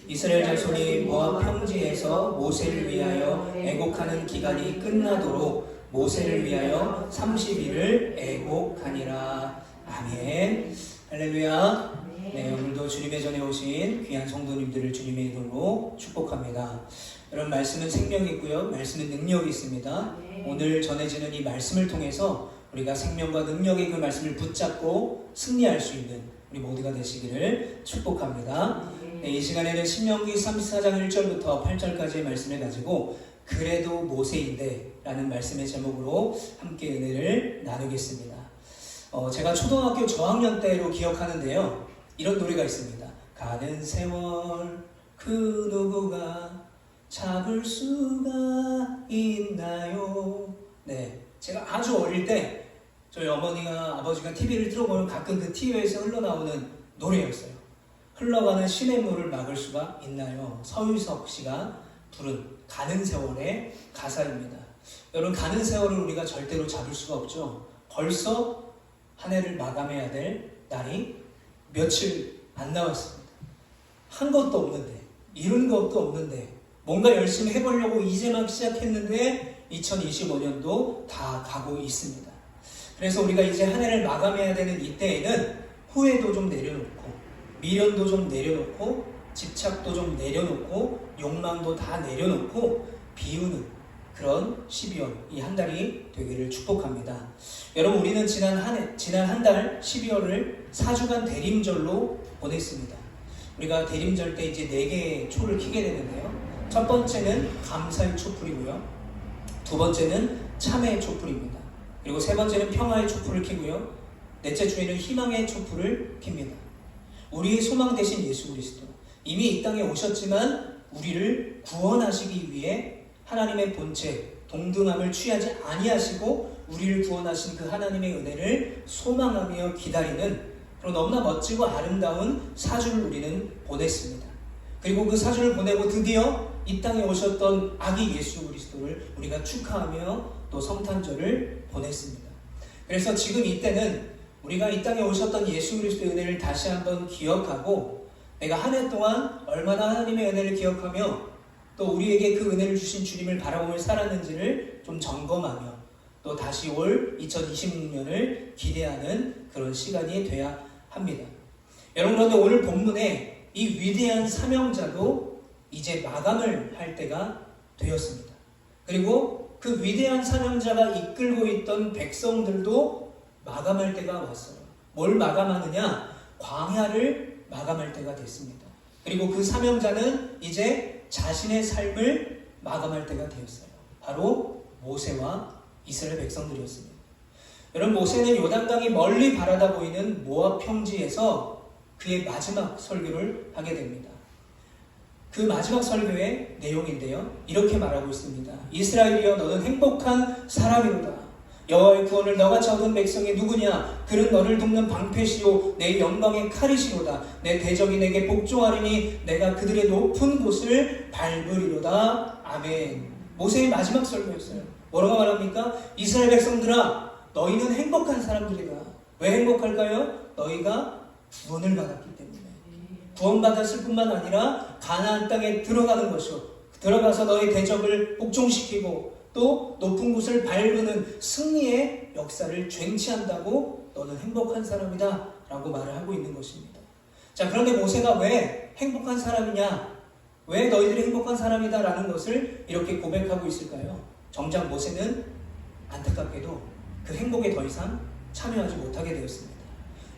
이스라엘 자손이 모압 평지에서 모세를 위하여 애곡하는 기간이 끝나도록 모세를 위하여 30일을 애곡하니라. 아멘. 할렐루야. 네, 오늘도 주님의 전에 오신 귀한 성도님들을 주님의 이름으로 축복합니다. 여러분, 말씀은 생명이 있고요, 말씀은 능력이 있습니다. 오늘 전해지는 이 말씀을 통해서 우리가 생명과 능력의 그 말씀을 붙잡고 승리할 수 있는 우리 모두가 되시기를 축복합니다. 네, 이 시간에는 신명기 34장 1절부터 8절까지의 말씀을 가지고 그래도 모세인데 라는 말씀의 제목으로 함께 은혜를 나누겠습니다. 제가 초등학교 저학년 때로 기억하는데요, 이런 노래가 있습니다. 가는 세월 그 누구가 잡을 수가 있나요? 네, 제가 아주 어릴 때 저희 어머니가 아버지가 TV를 틀어보면 가끔 그 TV에서 흘러나오는 노래였어요. 흘러가는 시냇물을 막을 수가 있나요? 서유석 씨가 부른 가는 세월의 가사입니다. 여러분, 가는 세월을 우리가 절대로 잡을 수가 없죠. 벌써 한 해를 마감해야 될 날이 며칠 안 남았습니다. 한 것도 없는데, 이룬 것도 없는데, 뭔가 열심히 해보려고 이제 막 시작했는데 2025년도 다 가고 있습니다. 그래서 우리가 이제 한 해를 마감해야 되는 이때에는 후회도 좀 내려놓고, 미련도 좀 내려놓고, 집착도 좀 내려놓고, 욕망도 다 내려놓고 비우는 그런 12월 이 한 달이 되기를 축복합니다. 여러분, 우리는 지난 한 달 12월을 4주간 대림절로 보냈습니다. 우리가 대림절 때 이제 4개의 초를 켜게 되는데요, 첫 번째는 감사의 촛불이고요, 두 번째는 참회의 촛불입니다. 그리고 세 번째는 평화의 촛불을 켜고요, 넷째 주에는 희망의 촛불을 켭니다. 우리의 소망 되신 예수 그리스도, 이미 이 땅에 오셨지만 우리를 구원하시기 위해 하나님의 본체 동등함을 취하지 아니하시고 우리를 구원하신 그 하나님의 은혜를 소망하며 기다리는 그런 너무나 멋지고 아름다운 4주를 우리는 보냈습니다. 그리고 그 4주를 보내고 드디어 이 땅에 오셨던 아기 예수 그리스도를 우리가 축하하며 또 성탄절을 보냈습니다. 그래서 지금 이때는 우리가 이 땅에 오셨던 예수 그리스도의 은혜를 다시 한번 기억하고, 내가 한 해 동안 얼마나 하나님의 은혜를 기억하며 또 우리에게 그 은혜를 주신 주님을 바라보며 살았는지를 좀 점검하며 또 다시 올 2026년을 기대하는 그런 시간이 돼야 합니다. 여러분, 그런데 오늘 본문에 이 위대한 사명자도 이제 마감을 할 때가 되었습니다. 그리고 그 위대한 사명자가 이끌고 있던 백성들도 마감할 때가 왔어요. 뭘 마감하느냐? 광야를 마감할 때가 됐습니다. 그리고 그 사명자는 이제 자신의 삶을 마감할 때가 되었어요. 바로 모세와 이스라엘 백성들이었습니다. 여러분, 모세는 요단강이 멀리 바라다 보이는 모압 평지에서 그의 마지막 설교를 하게 됩니다. 그 마지막 설교의 내용인데요, 이렇게 말하고 있습니다. 이스라엘이여, 너는 행복한 사람이로다. 여호와의 구원을 너같이 얻은 백성이 누구냐? 그는 너를 돕는 방패시요 내 영광의 칼이시로다. 내 대적이 내게 복종하리니 내가 그들의 높은 곳을 밟으리로다. 아멘. 모세의 마지막 설교였어요. 뭐라고 말합니까? 이스라엘 백성들아, 너희는 행복한 사람들이다. 왜 행복할까요? 너희가 구원을 받았기 때문에. 구원받았을 뿐만 아니라 가나안 땅에 들어가는 것이요, 들어가서 너희 대적을 복종시키고 또 높은 곳을 밟는 승리의 역사를 쟁취한다고 너는 행복한 사람이다 라고 말을 하고 있는 것입니다. 자, 그런데 모세가 왜 행복한 사람이냐, 왜 너희들이 행복한 사람이다 라는 것을 이렇게 고백하고 있을까요? 정작 모세는 안타깝게도 그 행복에 더 이상 참여하지 못하게 되었습니다.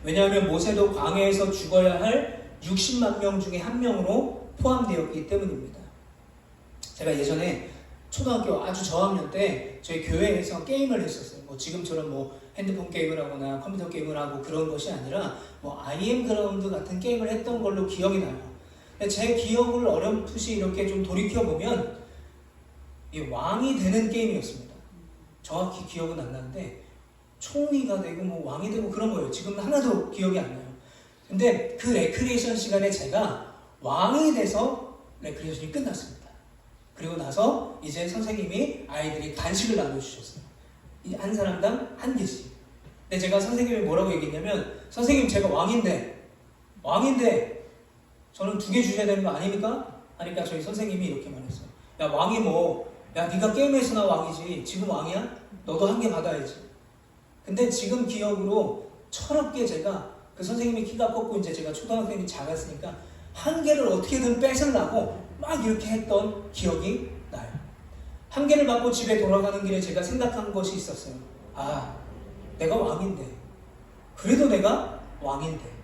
왜냐하면 모세도 광야에서 죽어야 할 60만 명 중에 한 명으로 포함되었기 때문입니다. 제가 예전에 초등학교 아주 저학년 때 저희 교회에서 게임을 했었어요. 지금처럼 핸드폰 게임을 하거나 컴퓨터 게임을 하고 그런 것이 아니라 IM 그라운드 같은 게임을 했던 걸로 기억이 나요. 근데 제 기억을 어렴풋이 이렇게 좀 돌이켜보면 이 왕이 되는 게임이었습니다. 정확히 기억은 안 나는데 총리가 되고 왕이 되고 그런 거예요. 지금 하나도 기억이 안 나요. 근데 그 레크리에이션 시간에 제가 왕이 돼서 레크리에이션이 끝났습니다. 그리고 나서 이제 선생님이 아이들이 간식을 나눠주셨어요. 한 사람당 한 개씩. 근데 제가 선생님이 뭐라고 얘기했냐면, 선생님, 제가 왕인데 저는 2개 주셔야 되는 거 아닙니까? 하니까 저희 선생님이 이렇게 말했어요. 야, 왕이 야, 네가 게임에서나 왕이지. 지금 왕이야? 너도 1개 받아야지. 근데 지금 기억으로 철없게 제가 그 선생님이 키가 컸고 이제 제가 초등학생이 작았으니까 1개를 어떻게든 뺏으려고 막 이렇게 했던 기억이 나요. 1개를 받고 집에 돌아가는 길에 제가 생각한 것이 있었어요. 아, 내가 왕인데. 그래도 내가 왕인데.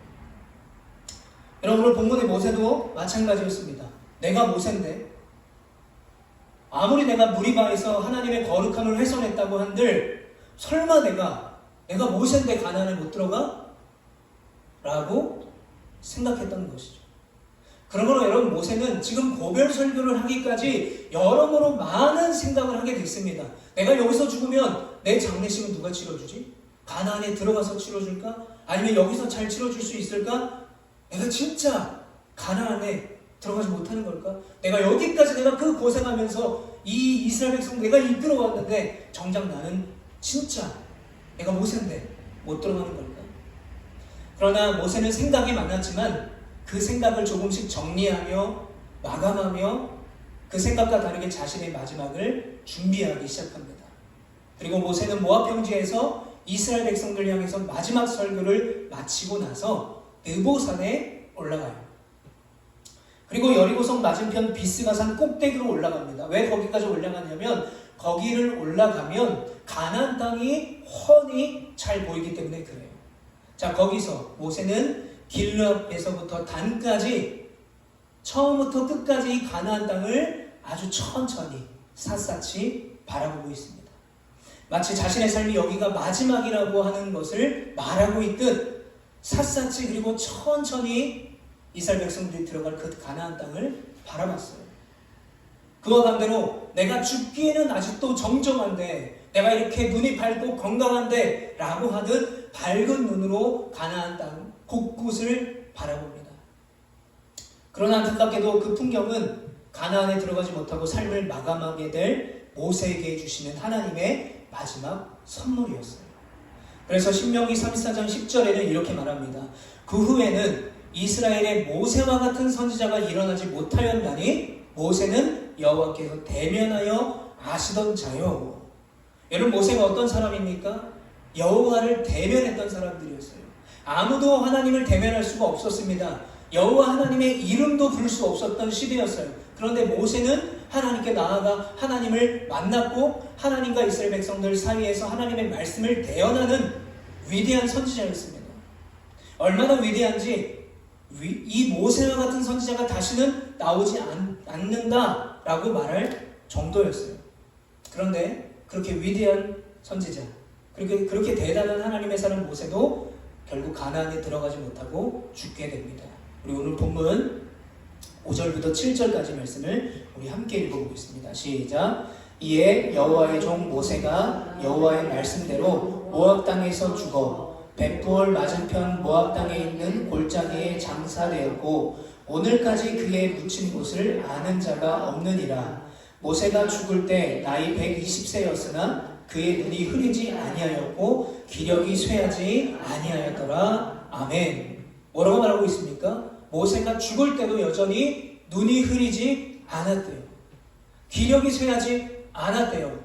여러분, 오늘 본문의 모세도 마찬가지였습니다. 내가 모세인데 아무리 내가 무리바에서 하나님의 거룩함을 훼손했다고 한들 설마 내가 모세인데 가나안에 못 들어가? 라고 생각했던 것이죠. 그러므로 여러분, 모세는 지금 고별 설교를 하기까지 여러모로 많은 생각을 하게 됐습니다. 내가 여기서 죽으면 내 장례식은 누가 치러주지? 가나안에 들어가서 치러줄까? 아니면 여기서 잘 치러줄 수 있을까? 내가 진짜 가나안에 들어가지 못하는 걸까? 내가 여기까지 내가 그 고생하면서 이 이스라엘 백성 내가 이끌어왔는데 정작 나는 진짜 내가 모세인데 못 들어가는 걸까? 그러나 모세는 생각이 많았지만 그 생각을 조금씩 정리하며 마감하며 그 생각과 다르게 자신의 마지막을 준비하기 시작합니다. 그리고 모세는 모압 평지에서 이스라엘 백성들 향해서 마지막 설교를 마치고 나서 느보산에 올라가요. 그리고 여리고성 맞은편 비스가산 꼭대기로 올라갑니다. 왜 거기까지 올라가냐면 거기를 올라가면 가나안 땅이 훤히 잘 보이기 때문에 그래요. 자, 거기서 모세는 길르앗에서부터 단까지 처음부터 끝까지 이 가나안 땅을 아주 천천히 샅샅이 바라보고 있습니다. 마치 자신의 삶이 여기가 마지막이라고 하는 것을 말하고 있듯 샅샅이 그리고 천천히 이스라엘 백성들이 들어갈 그 가나안 땅을 바라봤어요. 그와 반대로 내가 죽기에는 아직도 정정한데, 내가 이렇게 눈이 밝고 건강한데 라고 하듯 밝은 눈으로 가나안 땅 곳곳을 바라봅니다. 그러나 안타깝게도 그 풍경은 가나안에 들어가지 못하고 삶을 마감하게 될 모세에게 주시는 하나님의 마지막 선물이었어요. 그래서 신명기 34장 10절에는 이렇게 말합니다. 그 후에는 이스라엘의 모세와 같은 선지자가 일어나지 못하였나니 모세는 여호와께서 대면하여 아시던 자요. 여러분, 모세가 어떤 사람입니까? 여호와를 대면했던 사람들이었어요. 아무도 하나님을 대면할 수가 없었습니다. 여호와 하나님의 이름도 부를 수 없었던 시대였어요. 그런데 모세는 하나님께 나아가 하나님을 만났고 하나님과 이스라엘 백성들 사이에서 하나님의 말씀을 대언하는 위대한 선지자였습니다. 얼마나 위대한지 이 모세와 같은 선지자가 다시는 나오지 않는다라고 말할 정도였어요. 그런데 그렇게 위대한 선지자, 그렇게 대단한 하나님의 사람 모세도 결국 가나안에 들어가지 못하고 죽게 됩니다. 우리 오늘 본문 5절부터 7절까지 말씀을 우리 함께 읽어보겠습니다. 시작. 이에 여호와의 종 모세가 여호와의 말씀대로 모압 땅에서 죽어 벳부얼 맞은편 모압 땅에 있는 골짜기에 장사되었고 오늘까지 그의 묻힌 곳을 아는 자가 없느니라. 모세가 죽을 때 나이 120세였으나 그의 눈이 흐리지 아니하였고 기력이 쇠하지 아니하였더라. 아멘. 뭐라고 말하고 있습니까? 모세가 죽을 때도 여전히 눈이 흐리지 않았대요. 기력이 쇠하지 않았대요.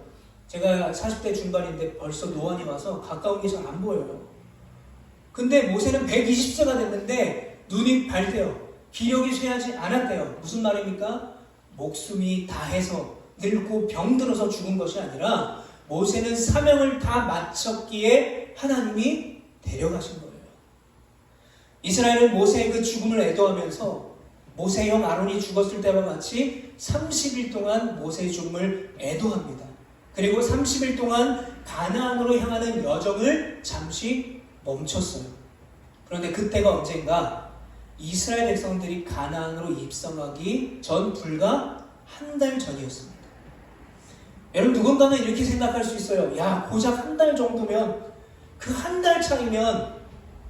제가 40대 중반인데 벌써 노안이 와서 가까운 게 잘 안 보여요. 근데 모세는 120세가 됐는데 눈이 밝대요. 기력이 쇠하지 않았대요. 무슨 말입니까? 목숨이 다해서 늙고 병들어서 죽은 것이 아니라 모세는 사명을 다 마쳤기에 하나님이 데려가신 거예요. 이스라엘은 모세의 그 죽음을 애도하면서 모세의 형 아론이 죽었을 때와 같이 30일 동안 모세의 죽음을 애도합니다. 그리고 30일 동안 가나안으로 향하는 여정을 잠시 멈췄어요. 그런데 그때가 언젠가 이스라엘 백성들이 가나안으로 입성하기 전 불과 한 달 전이었습니다. 여러분, 누군가는 이렇게 생각할 수 있어요. 야, 고작 한 달 정도면, 그 한 달 차이면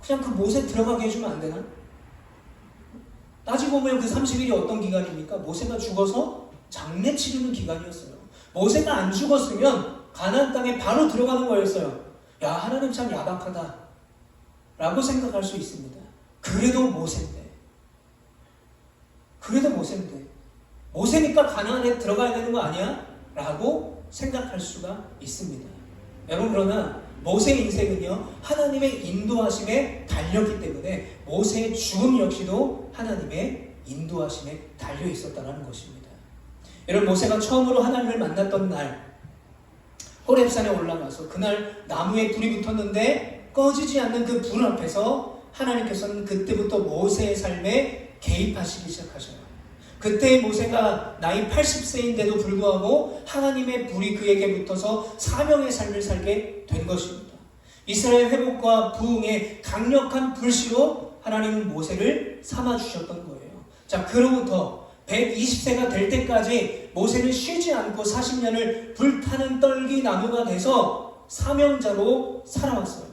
그냥 그 모세 들어가게 해주면 안 되나? 따지고 보면 그 30일이 어떤 기간입니까? 모세가 죽어서 장례 치르는 기간이었어요. 모세가 안 죽었으면 가나안 땅에 바로 들어가는 거였어요. 야, 하나님 참 야박하다 라고 생각할 수 있습니다. 그래도 모세인데 그래도 모세인데 모세니까 가나안에 들어가야 되는 거 아니야? 라고 생각할 수가 있습니다. 여러분, 그러나 모세의 인생은요, 하나님의 인도하심에 달렸기 때문에 모세의 죽음 역시도 하나님의 인도하심에 달려 있었다는 것입니다. 여러분, 모세가 처음으로 하나님을 만났던 날, 호렙산에 올라가서 그날 나무에 불이 붙었는데 꺼지지 않는 그 불 앞에서 하나님께서는 그때부터 모세의 삶에 개입하시기 시작하셔요. 그때 모세가 나이 80세인데도 불구하고 하나님의 불이 그에게 붙어서 사명의 삶을 살게 된 것입니다. 이스라엘 회복과 부흥의 강력한 불씨로 하나님은 모세를 삼아주셨던 거예요. 자, 그로부터 120세가 될 때까지 모세는 쉬지 않고 40년을 불타는 떨기 나무가 돼서 사명자로 살아왔어요.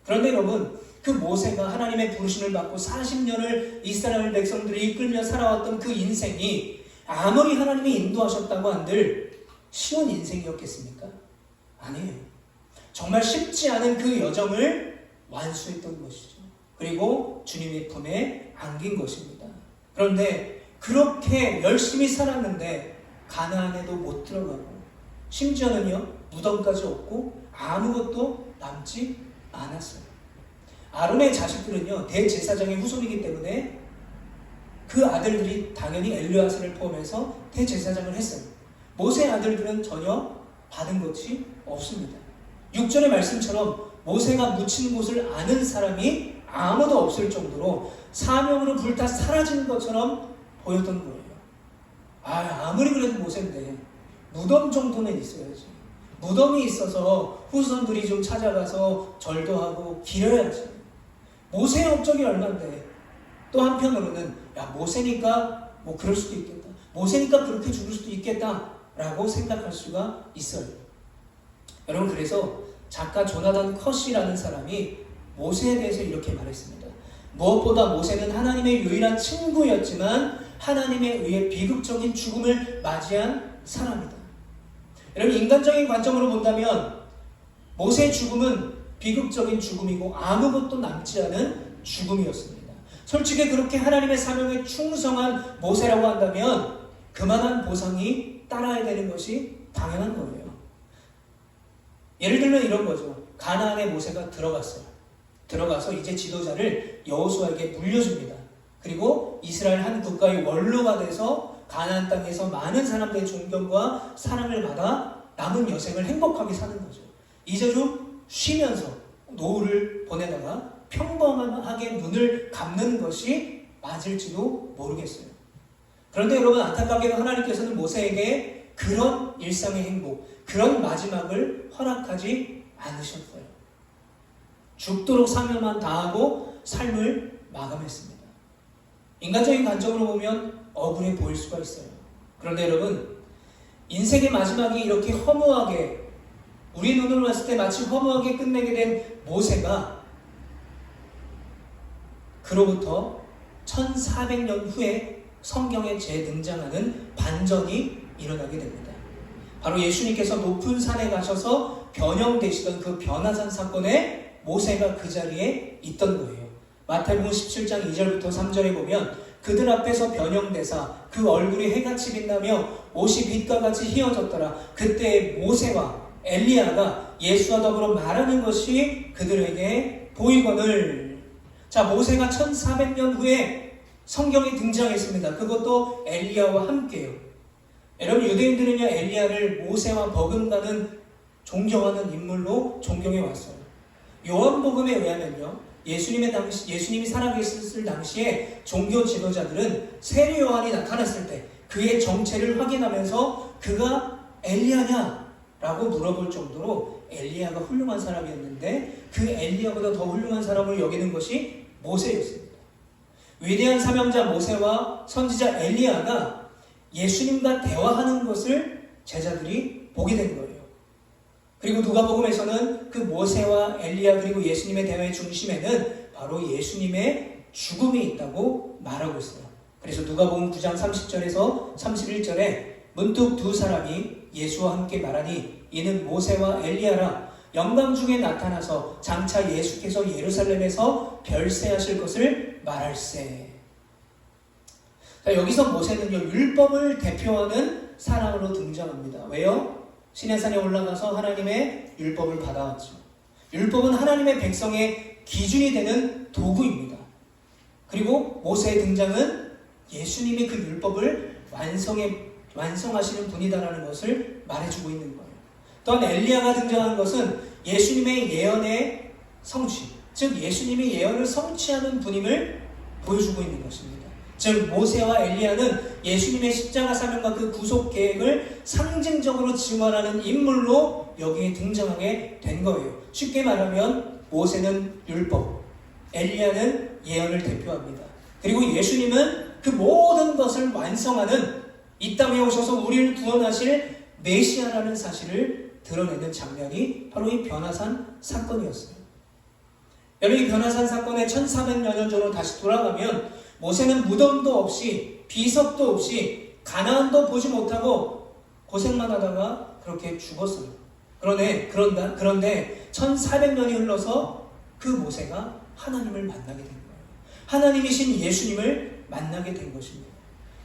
그런데 여러분, 그 모세가 하나님의 부르심을 받고 40년을 이스라엘 백성들이 이끌며 살아왔던 그 인생이 아무리 하나님이 인도하셨다고 한들 쉬운 인생이었겠습니까? 아니에요. 정말 쉽지 않은 그 여정을 완수했던 것이죠. 그리고 주님의 품에 안긴 것입니다. 그런데 그렇게 열심히 살았는데 가나안에도 못 들어가고 심지어는요, 무덤까지 없고 아무것도 남지 않았어요. 아론의 자식들은요, 대제사장의 후손이기 때문에 그 아들들이 당연히 엘르아살을 포함해서 대제사장을 했어요. 모세의 아들들은 전혀 받은 것이 없습니다. 6절의 말씀처럼 모세가 묻힌 곳을 아는 사람이 아무도 없을 정도로 사명으로 불타 사라진 것처럼 보였던 거예요. 아무리 그래도 모세인데 무덤 정도는 있어야지. 무덤이 있어서 후손들이 좀 찾아가서 절도 하고 기려야지. 모세의 업적이 얼만데. 또 한편으로는 모세니까 뭐 그럴 수도 있겠다, 모세니까 그렇게 죽을 수도 있겠다 라고 생각할 수가 있어요. 여러분, 그래서 작가 조나단 컷이라는 사람이 모세에 대해서 이렇게 말했습니다. 무엇보다 모세는 하나님의 유일한 친구였지만 하나님에 의해 비극적인 죽음을 맞이한 사람이다. 여러분, 인간적인 관점으로 본다면 모세의 죽음은 비극적인 죽음이고 아무것도 남지 않은 죽음이었습니다. 솔직히 그렇게 하나님의 사명에 충성한 모세라고 한다면 그만한 보상이 따라야 되는 것이 당연한 거예요. 예를 들면 이런 거죠. 가나안에 모세가 들어가서 이제 지도자를 여호수아에게 물려줍니다. 그리고 이스라엘 한 국가의 원로가 돼서 가나안 땅에서 많은 사람들의 존경과 사랑을 받아 남은 여생을 행복하게 사는 거죠. 이제 좀 쉬면서 노후를 보내다가 평범하게 눈을 감는 것이 맞을지도 모르겠어요. 그런데 여러분, 안타깝게도 하나님께서는 모세에게 그런 일상의 행복, 그런 마지막을 허락하지 않으셨어요. 죽도록 사명만 다하고 삶을 마감했습니다. 인간적인 관점으로 보면 억울해 보일 수가 있어요. 그런데 여러분, 인생의 마지막이 이렇게 허무하게, 우리 눈으로 봤을 때 마치 허무하게 끝내게 된 모세가 그로부터 1400년 후에 성경에 재등장하는 반전이 일어나게 됩니다. 바로 예수님께서 높은 산에 가셔서 변형되시던 그 변화산 사건에 모세가 그 자리에 있던 거예요. 마태복음 17장 2절부터 3절에 보면 그들 앞에서 변형되사 그 얼굴이 해같이 빛나며 옷이 빛과 같이 휘어졌더라. 그때 모세와 엘리야가 예수와 더불어 말하는 것이 그들에게 보이거늘. 자, 모세가 1400년 후에 성경에 등장했습니다. 그것도 엘리야와 함께요. 여러분, 유대인들은요, 엘리야를 모세와 버금가는 존경하는 인물로 존경해 왔어요. 요한복음에 의하면요, 예수님이 살아계셨을 당시에 종교 지도자들은 세례 요한이 나타났을 때 그의 정체를 확인하면서 그가 엘리야냐? 라고 물어볼 정도로 엘리야가 훌륭한 사람이었는데 그 엘리야보다 더 훌륭한 사람을 여기는 것이 모세였습니다. 위대한 사명자 모세와 선지자 엘리야가 예수님과 대화하는 것을 제자들이 보게 된 거예요. 그리고 누가복음에서는 그 모세와 엘리야 그리고 예수님의 대화의 중심에는 바로 예수님의 죽음이 있다고 말하고 있어요. 그래서 누가복음 9장 30절에서 31절에 문득 두 사람이 예수와 함께 말하니 이는 모세와 엘리야라. 영광 중에 나타나서 장차 예수께서 예루살렘에서 별세하실 것을 말할세. 자, 여기서 모세는요, 율법을 대표하는 사람으로 등장합니다. 왜요? 시내산에 올라가서 하나님의 율법을 받아왔죠. 율법은 하나님의 백성의 기준이 되는 도구입니다. 그리고 모세의 등장은 예수님이 그 율법을 완성하시는 분이다라는 것을 말해주고 있는 거예요. 또한 엘리야가 등장한 것은 예수님의 예언의 성취, 즉 예수님이 예언을 성취하는 분임을 보여주고 있는 것입니다. 즉 모세와 엘리야는 예수님의 십자가 사명과 그 구속 계획을 상징적으로 증언하는 인물로 여기에 등장하게 된 거예요. 쉽게 말하면 모세는 율법, 엘리야는 예언을 대표합니다. 그리고 예수님은 그 모든 것을 완성하는, 이 땅에 오셔서 우리를 구원하실 메시아라는 사실을 드러내는 장면이 바로 이 변화산 사건이었어요. 여러분, 이 변화산 사건의 1400여 년 전으로 다시 돌아가면 모세는 무덤도 없이 비석도 없이 가나안도 보지 못하고 고생만 하다가 그렇게 죽었어요. 그런데 1400년이 흘러서 그 모세가 하나님을 만나게 된 거예요. 하나님이신 예수님을 만나게 된 것입니다.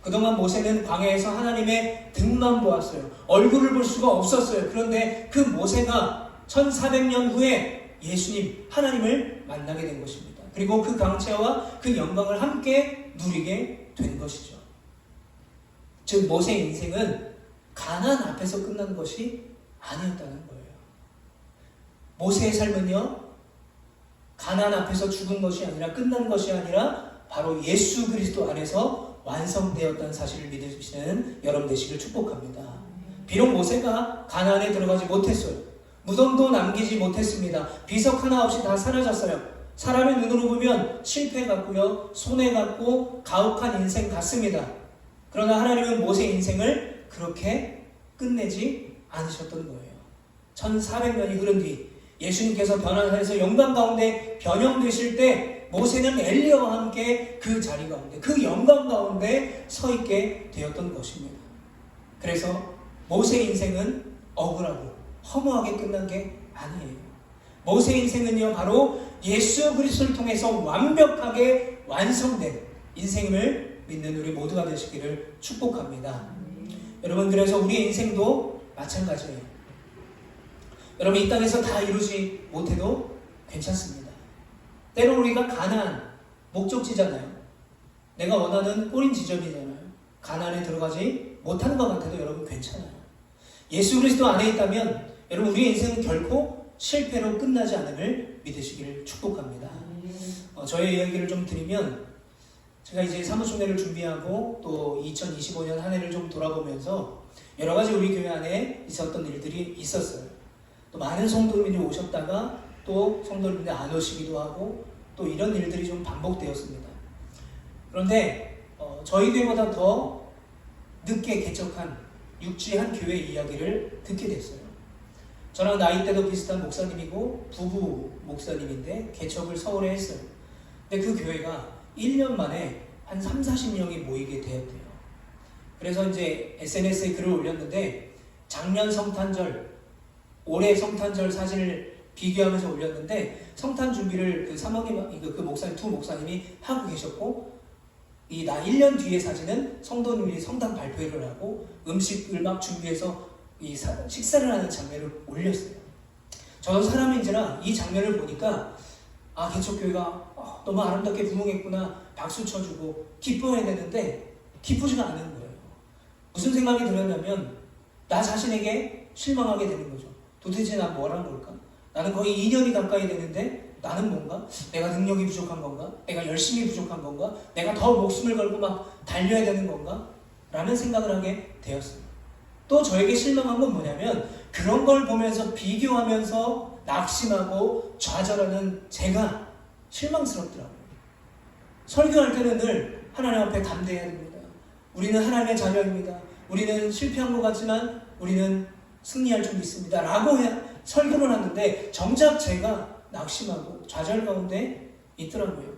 그동안 모세는 광야에서 하나님의 등만 보았어요. 얼굴을 볼 수가 없었어요. 그런데 그 모세가 1400년 후에 예수님, 하나님을 만나게 된 것입니다. 그리고 그 강체와 그 영광을 함께 누리게 된 것이죠. 즉 모세의 인생은 가나안 앞에서 끝난 것이 아니었다는 거예요. 모세의 삶은요, 가나안 앞에서 죽은 것이 아니라, 끝난 것이 아니라 바로 예수 그리스도 안에서 완성되었다는 사실을 믿으시는 여러분 되시길 축복합니다. 비록 모세가 가나안에 들어가지 못했어요. 무덤도 남기지 못했습니다. 비석 하나 없이 다 사라졌어요. 사람의 눈으로 보면 실패 같고요, 손해 같고 가혹한 인생 같습니다. 그러나 하나님은 모세의 인생을 그렇게 끝내지 않으셨던 거예요. 1400년이 흐른 뒤 예수님께서 변화산에서 영광 가운데 변형되실 때 모세는 엘리야와 함께 그 자리 가운데, 그 영광 가운데 서 있게 되었던 것입니다. 그래서 모세의 인생은 억울하고 허무하게 끝난 게 아니에요. 모세의 인생은요, 바로 예수 그리스도를 통해서 완벽하게 완성된 인생을 믿는 우리 모두가 되시기를 축복합니다. 여러분, 그래서 우리의 인생도 마찬가지예요. 여러분, 이 땅에서 다 이루지 못해도 괜찮습니다. 때로 우리가 가나안, 목적지잖아요. 내가 원하는 꼬린 지점이잖아요. 가나안에 들어가지 못하는 것 같아도 여러분 괜찮아요. 예수 그리스도 안에 있다면 여러분, 우리의 인생은 결코 실패로 끝나지 않음을 믿으시기를 축복합니다. 저의 이야기를 좀 드리면, 제가 이제 사무총회를 준비하고 또 2025년 한 해를 좀 돌아보면서 여러 가지 우리 교회 안에 있었던 일들이 있었어요. 또 많은 성도님들이 오셨다가 또 성도님들이 안 오시기도 하고 또 이런 일들이 좀 반복되었습니다. 그런데 저희 교회보다 더 늦게 개척한 육지의 한 교회 이야기를 듣게 됐어요. 저랑 나이대도 비슷한 목사님이고 부부 목사님인데 개척을 서울에 했어요. 근데 그 교회가 1년 만에 한 30-40명이 모이게 되었대요. 그래서 이제 SNS에 글을 올렸는데 작년 성탄절, 올해 성탄절 사진을 비교하면서 올렸는데 성탄 준비를 그 사모님, 그 목사님, 두 목사님이 하고 계셨고, 이 나 1년 뒤의 사진은 성도님이 성탄 발표회를 하고 음식을 막 준비해서 이 식사를 하는 장면을 올렸어요. 저도 사람인지라 이 장면을 보니까 개척교회가 너무 아름답게 부흥했구나, 박수 쳐주고 기뻐해야 되는데 기쁘지가 않은 거예요. 무슨 생각이 들었냐면 나 자신에게 실망하게 되는 거죠. 도대체 난 뭘 한 걸까? 나는 거의 2년이 가까이 되는데 나는 뭔가? 내가 능력이 부족한 건가? 내가 열심히 부족한 건가? 내가 더 목숨을 걸고 막 달려야 되는 건가? 라는 생각을 하게 되었어요. 또 저에게 실망한 건 뭐냐면 그런 걸 보면서 비교하면서 낙심하고 좌절하는 제가 실망스럽더라고요. 설교할 때는 늘 하나님 앞에 담대해야 됩니다. 우리는 하나님의 자녀입니다. 우리는 실패한 것 같지만 우리는 승리할 줄 믿습니다. 라고 설교를 하는데 정작 제가 낙심하고 좌절 가운데 있더라고요.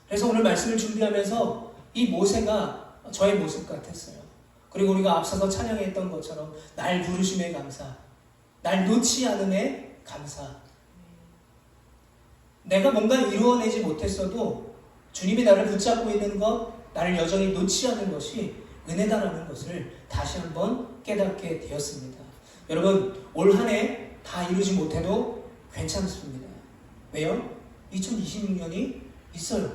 그래서 오늘 말씀을 준비하면서 이 모세가 저의 모습 같았어요. 그리고 우리가 앞서서 찬양했던 것처럼 날 부르심에 감사, 날 놓지 않음에 감사. 내가 뭔가 이루어내지 못했어도 주님이 나를 붙잡고 있는 것, 나를 여전히 놓지 않는 것이 은혜다라는 것을 다시 한번 깨닫게 되었습니다. 여러분, 올 한 해 다 이루지 못해도 괜찮습니다. 왜요? 2026년이 있어요.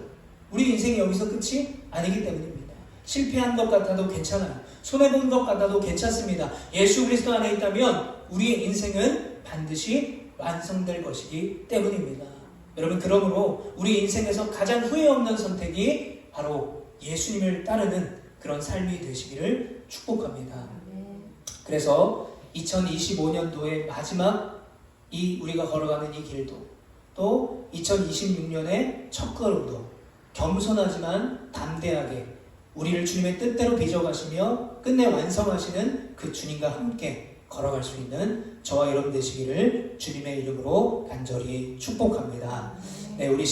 우리 인생이 여기서 끝이 아니기 때문입니다. 실패한 것 같아도 괜찮아요. 손해본 것 같아도 괜찮습니다. 예수 그리스도 안에 있다면 우리의 인생은 반드시 완성될 것이기 때문입니다. 여러분, 그러므로 우리 인생에서 가장 후회 없는 선택이 바로 예수님을 따르는 그런 삶이 되시기를 축복합니다. 그래서 2025년도의 마지막 우리가 걸어가는 이 길도, 또 2026년의 첫 걸음도 겸손하지만 담대하게 우리를 주님의 뜻대로 빚어가시며 끝내 완성하시는 그 주님과 함께 걸어갈 수 있는 저와 여러분 되시기를 주님의 이름으로 간절히 축복합니다. 네, 우리